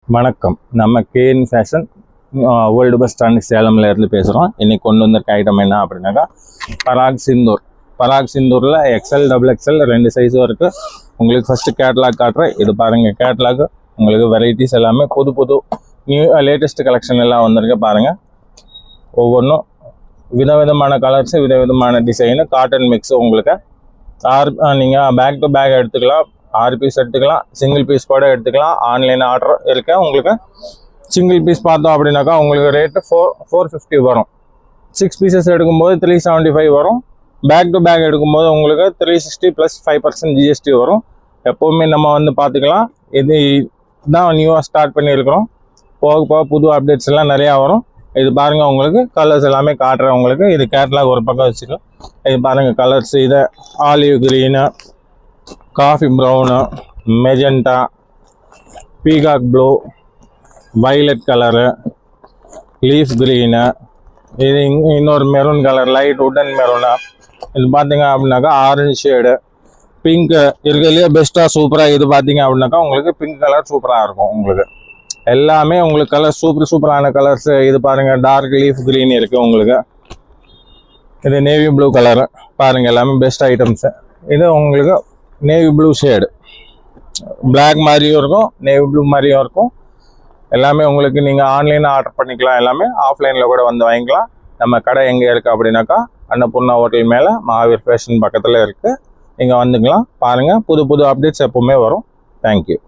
வணக்கம். நம்ம KN fashion old bus stand சேலம்ல இருந்து பேசுகிறோம். இன்னைக்கு கொண்டு வந்திருக்க ஐட்டம் என்ன அப்படின்னாக்கா பராக் சிந்தூரில் எக்ஸ்எல் டபுள் எக்ஸ்எல் 2 சைஸும் இருக்குது. உங்களுக்கு ஃபஸ்ட்டு கேட்லாக் காட்டுறேன். இது பாருங்கள், கேட்லாக் உங்களுக்கு வெரைட்டிஸ் எல்லாமே புது நியூ லேட்டஸ்ட் கலெக்ஷன் எல்லாம் வந்திருக்கு பாருங்கள். ஒவ்வொன்றும் விதவிதமான கலர்ஸு, விதவிதமான டிசைனு, காட்டன் மிக்ஸு. உங்களுக்கு நீங்கள் பேக் டு பேக் எடுத்துக்கலாம், 6 பீஸ் எடுத்துக்கலாம், சிங்கிள் பீஸ் கூட எடுத்துக்கலாம். ஆன்லைன் ஆர்டர் இருக்கு. உங்களுக்கு சிங்கிள் பீஸ் பார்த்தோம் அப்படின்னாக்கா உங்களுக்கு ரேட்டு 450 வரும். 6 பீசஸ் எடுக்கும்போது 375 வரும். பேக் டு பேக் எடுக்கும்போது உங்களுக்கு 360 + 5% ஜிஎஸ்டி வரும். எப்போவுமே நம்ம பார்த்துக்கலாம். இது தான் நியூவாக ஸ்டார்ட் பண்ணியிருக்கிறோம். போக போக புது அப்டேட்ஸ் எல்லாம் நிறையா வரும். இது பாருங்கள், உங்களுக்கு கலர்ஸ் எல்லாமே காட்டுறேன். உங்களுக்கு இது கேட்லாக் ஒரு பக்கம் வச்சுக்கலாம். இது பாருங்கள் கலர்ஸ். இதை olive green, coffee brown, magenta, peacock blue, violet colour, leaf green, இது இன்னொரு maroon colour, light wooden maroon. இது பார்த்தீங்க அப்படின்னாக்கா ஆரஞ்சு ஷேடு, பிங்க்கு இருக்கிறதுலேயே பெஸ்ட்டாக சூப்பராக. இது பார்த்தீங்க அப்படின்னாக்கா உங்களுக்கு பிங்க் கலர் சூப்பராக இருக்கும். உங்களுக்கு எல்லாமே உங்களுக்கு கலர் சூப்பரான கலர்ஸு. இது பாருங்கள், டார்க் லீஃப் க்ரீன் இருக்குது உங்களுக்கு. இது நேவி ப்ளூ கலரு பாருங்கள், எல்லாமே பெஸ்ட் ஐட்டம்ஸு. இது உங்களுக்கு நேவி ப்ளூ ஷேடு, பிளாக் மாதிரியும் இருக்கும், நேவி ப்ளூ மாதிரியும் இருக்கும். எல்லாமே உங்களுக்கு நீங்கள் ஆன்லைனில் ஆர்டர் பண்ணிக்கலாம். எல்லாமே ஆஃப்லைனில் கூட வந்து வாங்கிக்கலாம். நம்ம கடை எங்கே இருக்குது அப்படின்னாக்கா அன்னபூர்ணா ஹோட்டல் மேலே மகாவீர் ஃபேஷன் பக்கத்தில் இருக்குது. நீங்கள் வந்துக்கலாம். பாருங்கள், புது அப்டேட்ஸ் எப்போவுமே வரும். தேங்க்யூ.